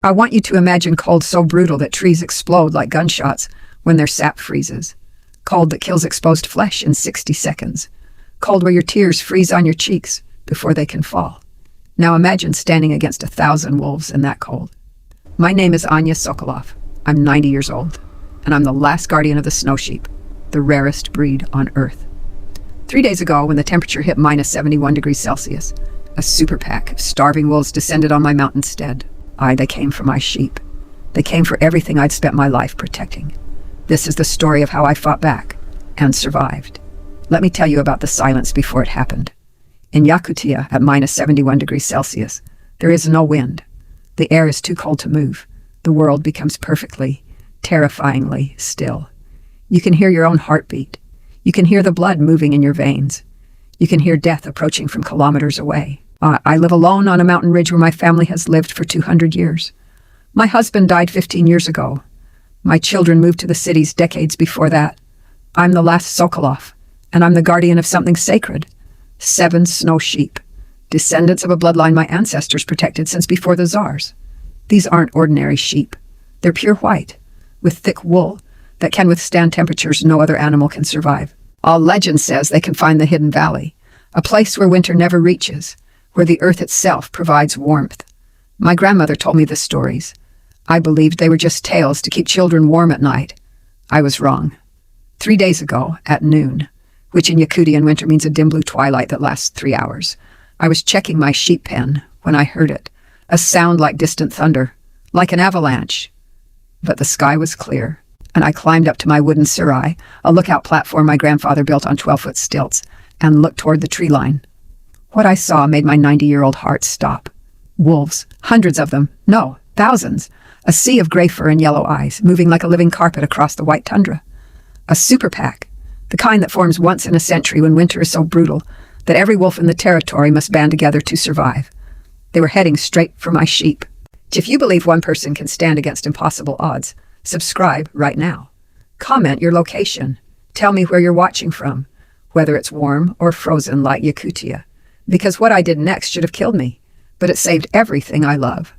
I want you to imagine cold so brutal that trees explode like gunshots when their sap freezes. Cold that kills exposed flesh in 60 seconds. Cold where your tears freeze on your cheeks before they can fall. Now imagine standing against 1,000 wolves in that cold. My name is Anya Sokolov. I'm 90 years old, and I'm the last guardian of the snow sheep, the rarest breed on Earth. 3 days ago, when the temperature hit minus 71 degrees Celsius, a super pack of starving wolves descended on my mountain stead. They came for my sheep. They came for everything I'd spent my life protecting. This is the story of how I fought back and survived. Let me tell you about the silence before it happened. In Yakutia, at minus 71 degrees Celsius, there is no wind. The air is too cold to move. The world becomes perfectly, terrifyingly still. You can hear your own heartbeat. You can hear the blood moving in your veins. You can hear death approaching from kilometers away. I live alone on a mountain ridge where my family has lived for 200 years. My husband died 15 years ago. My children moved to the cities decades before that. I'm the last Sokolov, and I'm the guardian of something sacred. 7 snow sheep, descendants of a bloodline my ancestors protected since before the Tsars. These aren't ordinary sheep. They're pure white, with thick wool that can withstand temperatures no other animal can survive. All legend says they can find the hidden valley, a place where winter never reaches, where the earth itself provides warmth. My grandmother told me the stories. I believed they were just tales to keep children warm at night. I was wrong. 3 days ago, at noon, which in Yakutian winter means a dim blue twilight that lasts 3 hours, I was checking my sheep pen when I heard it, a sound like distant thunder, like an avalanche. But the sky was clear, and I climbed up to my wooden serai, a lookout platform my grandfather built on 12-foot stilts, and looked toward the tree line. What I saw made my 90-year-old heart stop. Wolves, hundreds of them, no, thousands, a sea of gray fur and yellow eyes, moving like a living carpet across the white tundra. A super pack, the kind that forms once in a century when winter is so brutal that every wolf in the territory must band together to survive. They were heading straight for my sheep. If you believe one person can stand against impossible odds, subscribe right now. Comment your location. Tell me where you're watching from, whether it's warm or frozen like Yakutia. Because what I did next should have killed me, but it saved everything I love.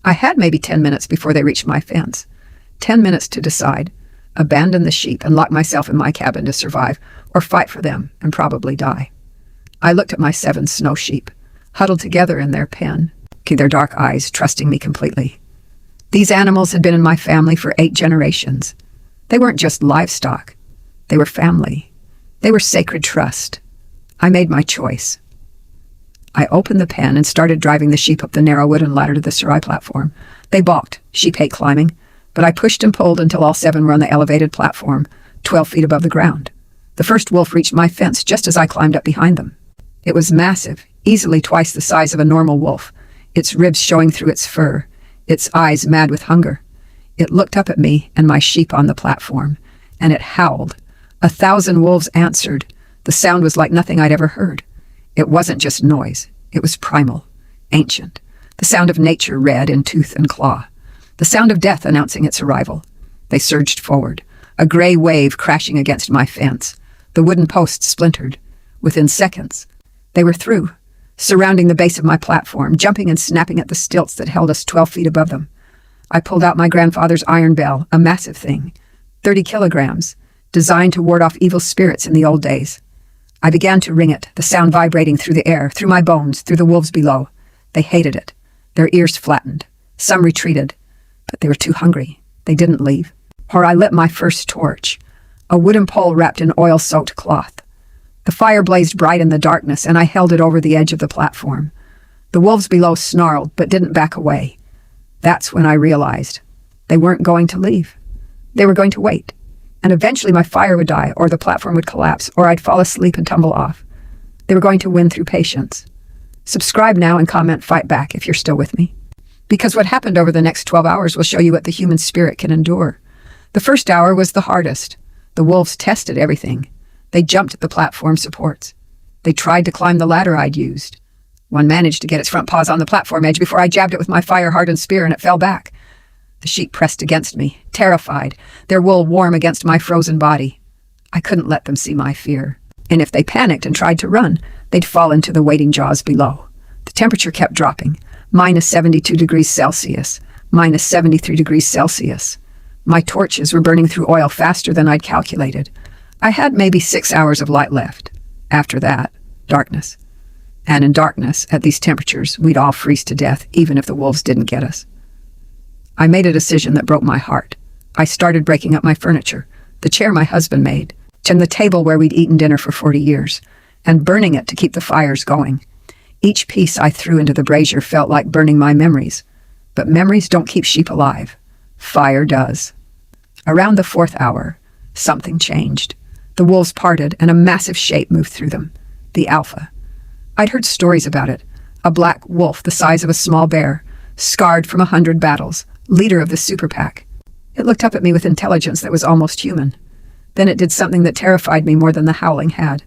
I had maybe 10 minutes before they reached my fence. 10 minutes to decide, abandon the sheep and lock myself in my cabin to survive, or fight for them and probably die. I looked at my 7 snow sheep, huddled together in their pen, their dark eyes trusting me completely. These animals had been in my family for 8 generations. They weren't just livestock. They were family. They were sacred trust. I made my choice. I opened the pen and started driving the sheep up the narrow wooden ladder to the serai platform. They balked. Sheep hate climbing. But I pushed and pulled until all 7 were on the elevated platform, 12 feet above the ground. The first wolf reached my fence just as I climbed up behind them. It was massive, easily twice the size of a normal wolf, its ribs showing through its fur, its eyes mad with hunger. It looked up at me and my sheep on the platform, and it howled. 1,000 wolves answered. The sound was like nothing I'd ever heard. It wasn't just noise. It was primal, ancient. The sound of nature red in tooth and claw. The sound of death announcing its arrival. They surged forward, a gray wave crashing against my fence. The wooden posts splintered. Within seconds, they were through, surrounding the base of my platform, jumping and snapping at the stilts that held us 12 feet above them. I pulled out my grandfather's iron bell, a massive thing, 30 kilograms, designed to ward off evil spirits in the old days. I began to ring it, the sound vibrating through the air, through my bones, through the wolves below. They hated it. Their ears flattened. Some retreated, but they were too hungry. They didn't leave. Or I lit my first torch, a wooden pole wrapped in oil-soaked cloth. The fire blazed bright in the darkness, and I held it over the edge of the platform. The wolves below snarled, but didn't back away. That's when I realized they weren't going to leave. They were going to wait. And eventually my fire would die, or the platform would collapse, or I'd fall asleep and tumble off. They were going to win through patience. Subscribe now and comment "Fight Back" if you're still with me. Because what happened over the next 12 hours will show you what the human spirit can endure. The first hour was the hardest. The wolves tested everything. They jumped at the platform supports. They tried to climb the ladder I'd used. One managed to get its front paws on the platform edge before I jabbed it with my fire-hardened spear, and it fell back. The sheep pressed against me, terrified, their wool warm against my frozen body. I couldn't let them see my fear. And if they panicked and tried to run, they'd fall into the waiting jaws below. The temperature kept dropping, minus 72 degrees Celsius, minus 73 degrees Celsius. My torches were burning through oil faster than I'd calculated. I had maybe 6 hours of light left. After that, darkness. And in darkness, at these temperatures, we'd all freeze to death, even if the wolves didn't get us. I made a decision that broke my heart. I started breaking up my furniture, the chair my husband made, and the table where we'd eaten dinner for 40 years, and burning it to keep the fires going. Each piece I threw into the brazier felt like burning my memories. But memories don't keep sheep alive. Fire does. Around the 4th hour, something changed. The wolves parted, and a massive shape moved through them. The Alpha. I'd heard stories about it. A black wolf the size of a small bear, scarred from 100 battles, leader of the super pack. It looked up at me with intelligence that was almost human. Then it did something that terrified me more than the howling had.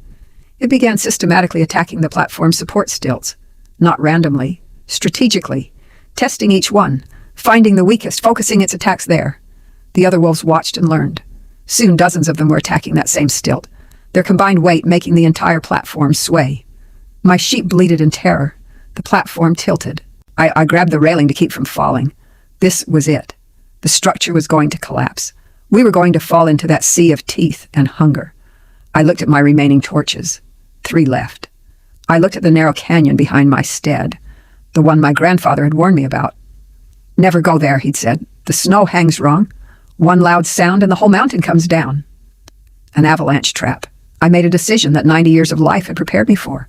It began systematically attacking the platform support stilts. Not randomly, strategically, testing each one, finding the weakest, focusing its attacks there. The other wolves watched and learned. Soon dozens of them were attacking that same stilt, their combined weight making the entire platform sway. My sheep bleated in terror. The platform tilted. I grabbed the railing to keep from falling. This was it. The structure was going to collapse. We were going to fall into that sea of teeth and hunger. I looked at my remaining torches. 3 left. I looked at the narrow canyon behind my stead, the one my grandfather had warned me about. Never go there, he'd said. The snow hangs wrong. One loud sound and the whole mountain comes down. An avalanche trap. I made a decision that 90 years of life had prepared me for.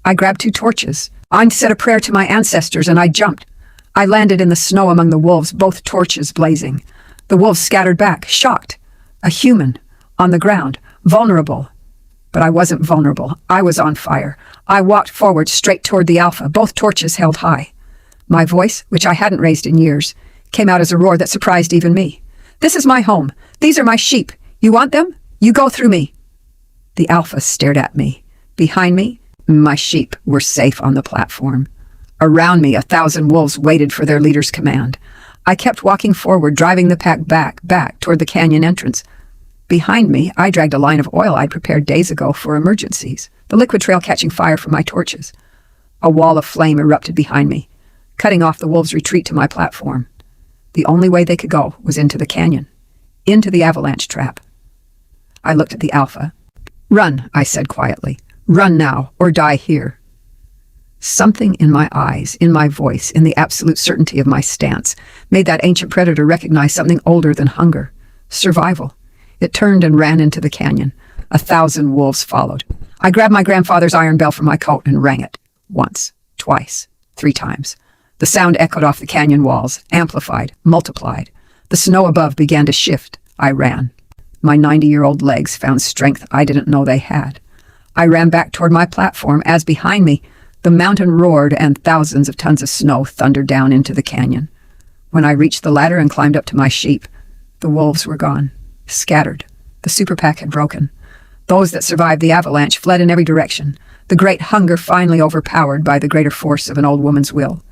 I grabbed 2 torches. I said a prayer to my ancestors and I jumped. I landed in the snow among the wolves, both torches blazing. The wolves scattered back, shocked. A human, on the ground, vulnerable. But I wasn't vulnerable. I was on fire. I walked forward straight toward the Alpha, both torches held high. My voice, which I hadn't raised in years, came out as a roar that surprised even me. This is my home. These are my sheep. You want them? You go through me. The Alpha stared at me. Behind me, my sheep were safe on the platform. Around me, 1,000 wolves waited for their leader's command. I kept walking forward, driving the pack back toward the canyon entrance. Behind me, I dragged a line of oil I'd prepared days ago for emergencies, the liquid trail catching fire from my torches. A wall of flame erupted behind me, cutting off the wolves' retreat to my platform. The only way they could go was into the canyon, into the avalanche trap. I looked at the Alpha. Run, I said quietly. Run now, or die here. Something in my eyes, in my voice, in the absolute certainty of my stance, made that ancient predator recognize something older than hunger. Survival. It turned and ran into the canyon. 1,000 wolves followed. I grabbed my grandfather's iron bell from my coat and rang it. Once, twice, 3 times. The sound echoed off the canyon walls, amplified, multiplied. The snow above began to shift. I ran. My 90-year-old legs found strength I didn't know they had. I ran back toward my platform as behind me, the mountain roared and thousands of tons of snow thundered down into the canyon. When I reached the ladder and climbed up to my sheep, the wolves were gone, scattered. The super pack had broken. Those that survived the avalanche fled in every direction, the great hunger finally overpowered by the greater force of an old woman's will.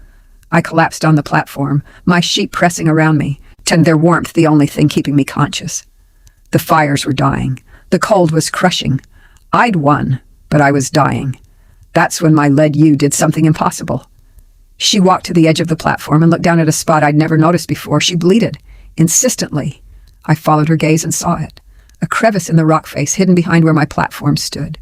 I collapsed on the platform, my sheep pressing around me, and their warmth the only thing keeping me conscious. The fires were dying. The cold was crushing. I'd won, but I was dying. That's when my lead ewe did something impossible. She walked to the edge of the platform and looked down at a spot I'd never noticed before. She bleated, insistently. I followed her gaze and saw it. A crevice in the rock face hidden behind where my platform stood.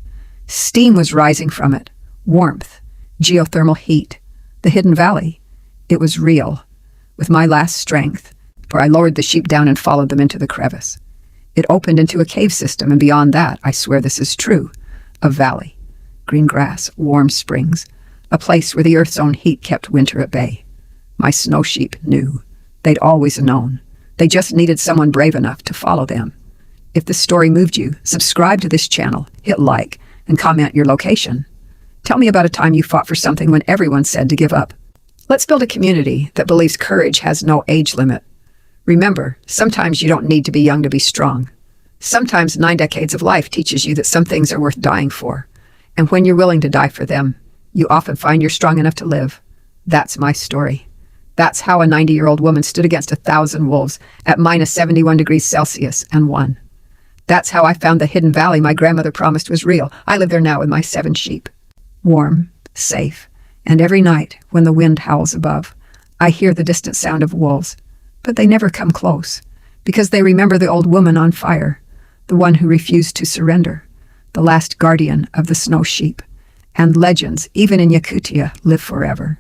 Steam was rising from it. Warmth. Geothermal heat. The hidden valley. It was real. With my last strength, for I lowered the sheep down and followed them into the crevice. It opened into a cave system, and beyond that, I swear this is true, a valley. Green grass, warm springs, a place where the earth's own heat kept winter at bay. My snow sheep knew. They'd always known. They just needed someone brave enough to follow them. If this story moved you, subscribe to this channel, hit like, and comment your location. Tell me about a time you fought for something when everyone said to give up. Let's build a community that believes courage has no age limit. Remember, sometimes you don't need to be young to be strong. Sometimes 9 decades of life teaches you that some things are worth dying for. And when you're willing to die for them, you often find you're strong enough to live. That's my story. That's how a 90-year-old woman stood against 1,000 wolves at minus 71 degrees Celsius and won. That's how I found the hidden valley my grandmother promised was real. I live there now with my 7 sheep. Warm, safe, and every night when the wind howls above, I hear the distant sound of wolves But they never come close, because they remember the old woman on fire, the one who refused to surrender, the last guardian of the snow sheep. And legends, even in Yakutia, live forever.